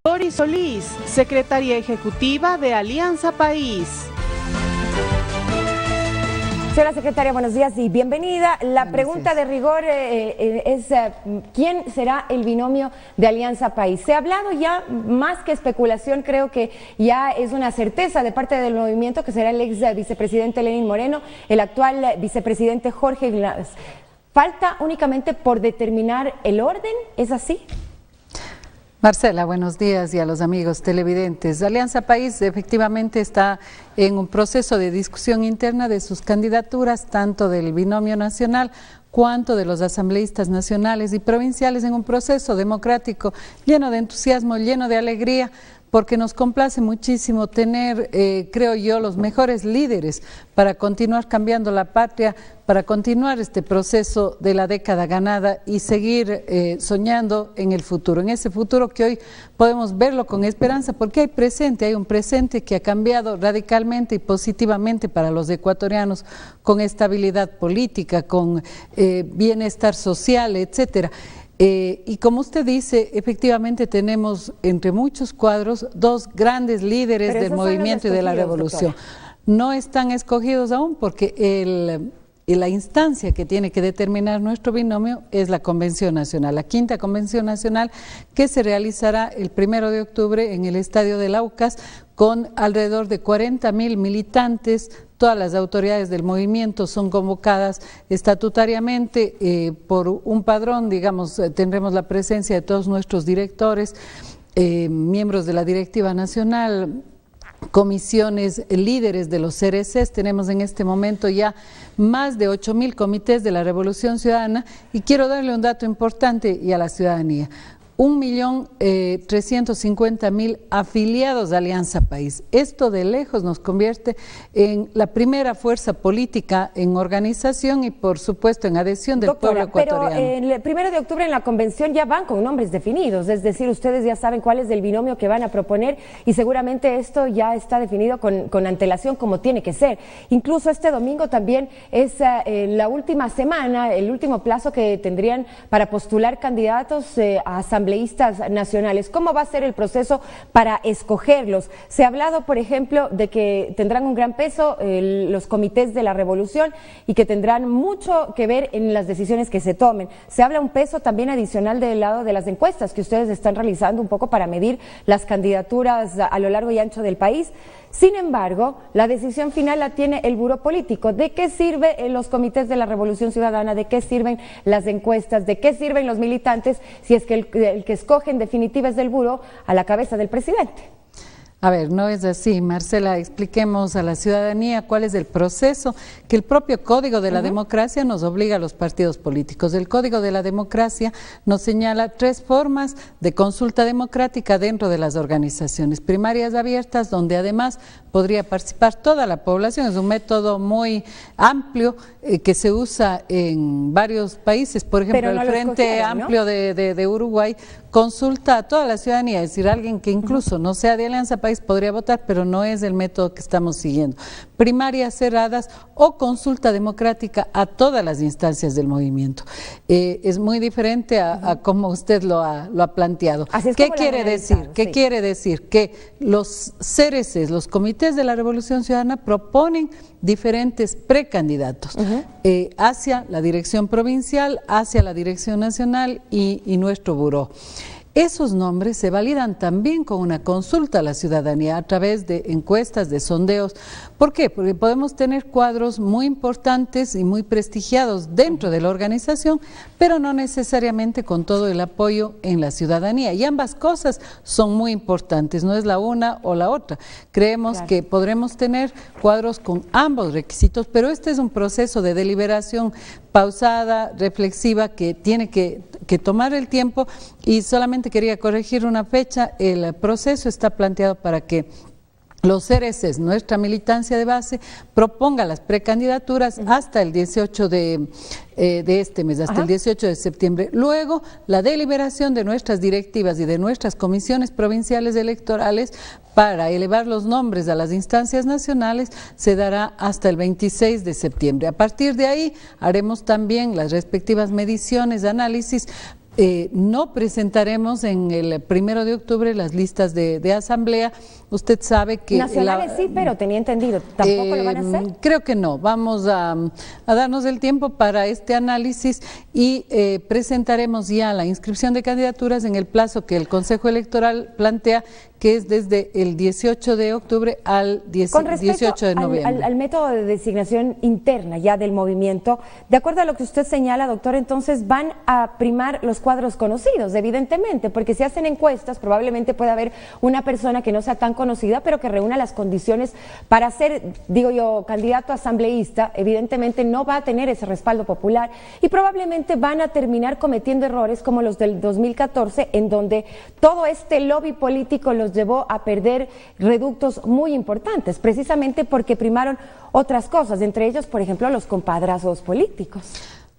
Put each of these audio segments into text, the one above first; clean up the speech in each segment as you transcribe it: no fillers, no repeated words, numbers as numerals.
Doris Solís, secretaria ejecutiva de Alianza País. Señora secretaria, buenos días y bienvenida. La pregunta de rigor es ¿quién será el binomio de Alianza País? Se ha hablado ya, más que especulación, creo que ya es una certeza de parte del movimiento que será el ex vicepresidente Lenín Moreno, el actual vicepresidente Jorge Glass. Falta únicamente por determinar el orden, ¿es así? Marcela, buenos días, y a los amigos televidentes. Alianza País efectivamente está en un proceso de discusión interna de sus candidaturas, tanto del binomio nacional cuanto de los asambleístas nacionales y provinciales, en un proceso democrático lleno de entusiasmo, lleno de alegría, porque nos complace muchísimo tener, creo yo, los mejores líderes para continuar cambiando la patria, para continuar este proceso de la década ganada y seguir soñando en el futuro, en ese futuro que hoy podemos verlo con esperanza, porque hay un presente que ha cambiado radicalmente y positivamente para los ecuatorianos, con estabilidad política, con bienestar social, etcétera. Y como usted dice, efectivamente tenemos entre muchos cuadros dos grandes líderes del movimiento y de la revolución. Doctora. No están escogidos aún porque la instancia que tiene que determinar nuestro binomio es la Convención Nacional, la quinta Convención Nacional, que se realizará el 1 de octubre en el Estadio del Aucas, con alrededor de 40.000 militantes. Todas las autoridades del movimiento son convocadas estatutariamente por un padrón, digamos, tendremos la presencia de todos nuestros directores, miembros de la directiva nacional, comisiones, líderes de los CRCs. Tenemos en este momento ya más de 8.000 comités de la Revolución Ciudadana, y quiero darle un dato importante y a la ciudadanía. 1.350.000 afiliados de Alianza País. Esto de lejos nos convierte en la primera fuerza política en organización y, por supuesto, en adhesión del pueblo ecuatoriano. Pero el 1 de octubre en la convención ya van con nombres definidos, es decir, ustedes ya saben cuál es el binomio que van a proponer y seguramente esto ya está definido con antelación, como tiene que ser. Incluso este domingo también es la última semana, el último plazo que tendrían para postular candidatos a asambleístas nacionales. ¿Cómo va a ser el proceso para escogerlos? Se ha hablado, por ejemplo, de que tendrán un gran peso los comités de la revolución y que tendrán mucho que ver en las decisiones que se tomen. Se habla un peso también adicional del lado de las encuestas que ustedes están realizando un poco para medir las candidaturas a lo largo y ancho del país. Sin embargo, la decisión final la tiene el buró político. ¿De qué sirven los comités de la Revolución Ciudadana? ¿De qué sirven las encuestas? ¿De qué sirven los militantes si es que el que escoge en definitiva es del buró a la cabeza del presidente? A ver, no es así, Marcela. Expliquemos a la ciudadanía cuál es el proceso que el propio Código de la Democracia nos obliga a los partidos políticos. El Código de la Democracia nos señala 3 formas de consulta democrática dentro de las organizaciones. Primarias abiertas, donde además podría participar toda la población. Es un método muy amplio que se usa en varios países. Por ejemplo, el Frente Amplio de Uruguay consulta a toda la ciudadanía, es decir, alguien que incluso no sea de Alianza País podría votar, pero no es el método que estamos siguiendo. Primarias cerradas o consulta democrática a todas las instancias del movimiento. Es muy diferente a como usted lo ha planteado. ¿Qué quiere decir? ¿Qué quiere decir? Que los CRCs, los comités de la Revolución Ciudadana, proponen diferentes precandidatos hacia la dirección provincial, hacia la dirección nacional y nuestro buró. Esos nombres se validan también con una consulta a la ciudadanía a través de encuestas, de sondeos. ¿Por qué? Porque podemos tener cuadros muy importantes y muy prestigiados dentro de la organización, pero no necesariamente con todo el apoyo en la ciudadanía. Y ambas cosas son muy importantes, no es la una o la otra. Creemos que podremos tener cuadros con ambos requisitos, pero este es un proceso de deliberación pausada, reflexiva, que tiene que tomar el tiempo. Y solamente quería corregir una fecha. El proceso está planteado para que los CRCs, nuestra militancia de base, proponga las precandidaturas hasta el 18 de este mes, hasta el 18 de septiembre. Luego, la deliberación de nuestras directivas y de nuestras comisiones provinciales electorales para elevar los nombres a las instancias nacionales se dará hasta el 26 de septiembre. A partir de ahí, haremos también las respectivas mediciones, análisis, No presentaremos en el 1 de octubre las listas de asamblea. Usted sabe que... Nacionales sí, pero tenía entendido, ¿tampoco lo van a hacer? Creo que no. Vamos a darnos el tiempo para este análisis y presentaremos ya la inscripción de candidaturas en el plazo que el Consejo Electoral plantea, que es desde el 18 de octubre al 18 de noviembre. Al método de designación interna ya del movimiento, de acuerdo a lo que usted señala, doctor, entonces van a primar los cuadros conocidos, evidentemente, porque si hacen encuestas probablemente pueda haber una persona que no sea tan conocida, pero que reúna las condiciones para ser, digo yo, candidato asambleísta. Evidentemente no va a tener ese respaldo popular y probablemente van a terminar cometiendo errores como los del 2014, en donde todo este lobby político los llevó a perder reductos muy importantes, precisamente porque primaron otras cosas, entre ellos, por ejemplo, los compadrazgos políticos.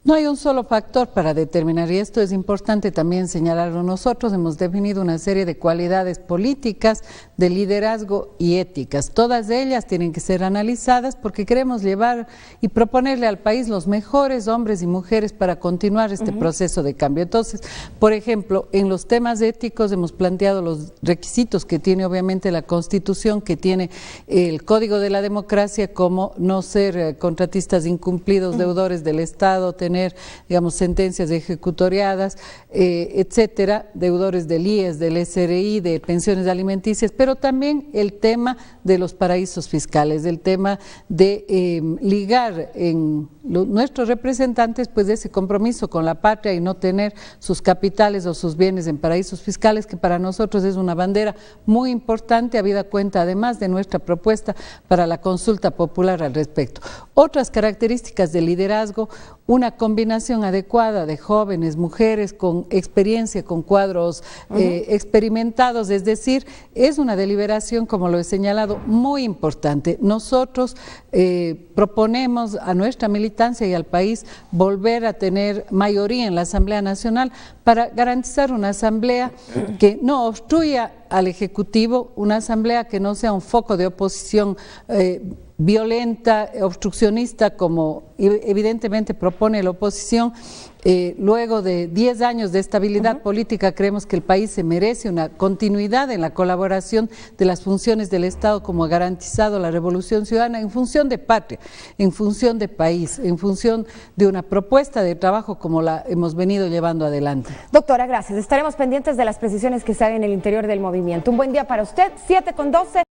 No hay un solo factor para determinar, y esto es importante también señalarlo. Nosotros hemos definido una serie de cualidades políticas, de liderazgo y éticas. Todas ellas tienen que ser analizadas porque queremos llevar y proponerle al país los mejores hombres y mujeres para continuar este proceso de cambio. Entonces, por ejemplo, en los temas éticos hemos planteado los requisitos que tiene obviamente la Constitución, que tiene el Código de la Democracia, como no ser contratistas incumplidos, deudores del Estado, tener, digamos, sentencias ejecutoriadas, etcétera, deudores del IES, del SRI, de pensiones alimenticias, pero también el tema de los paraísos fiscales, el tema de ligar en nuestros representantes pues ese compromiso con la patria y no tener sus capitales o sus bienes en paraísos fiscales, que para nosotros es una bandera muy importante, habida cuenta además de nuestra propuesta para la consulta popular al respecto. Otras características del liderazgo: una combinación adecuada de jóvenes, mujeres con experiencia, con cuadros experimentados, es decir, es una deliberación, como lo he señalado, muy importante. Nosotros proponemos a nuestra militancia y al país volver a tener mayoría en la Asamblea Nacional para garantizar una asamblea que no obstruya al Ejecutivo, una asamblea que no sea un foco de oposición violenta, obstruccionista, como evidentemente propone la oposición. Luego de 10 años de estabilidad política, creemos que el país se merece una continuidad en la colaboración de las funciones del Estado, como ha garantizado la Revolución Ciudadana, en función de patria, en función de país, en función de una propuesta de trabajo como la hemos venido llevando adelante. Doctora, gracias. Estaremos pendientes de las precisiones que se hagan en el interior del movimiento. Un buen día para usted, 7:12.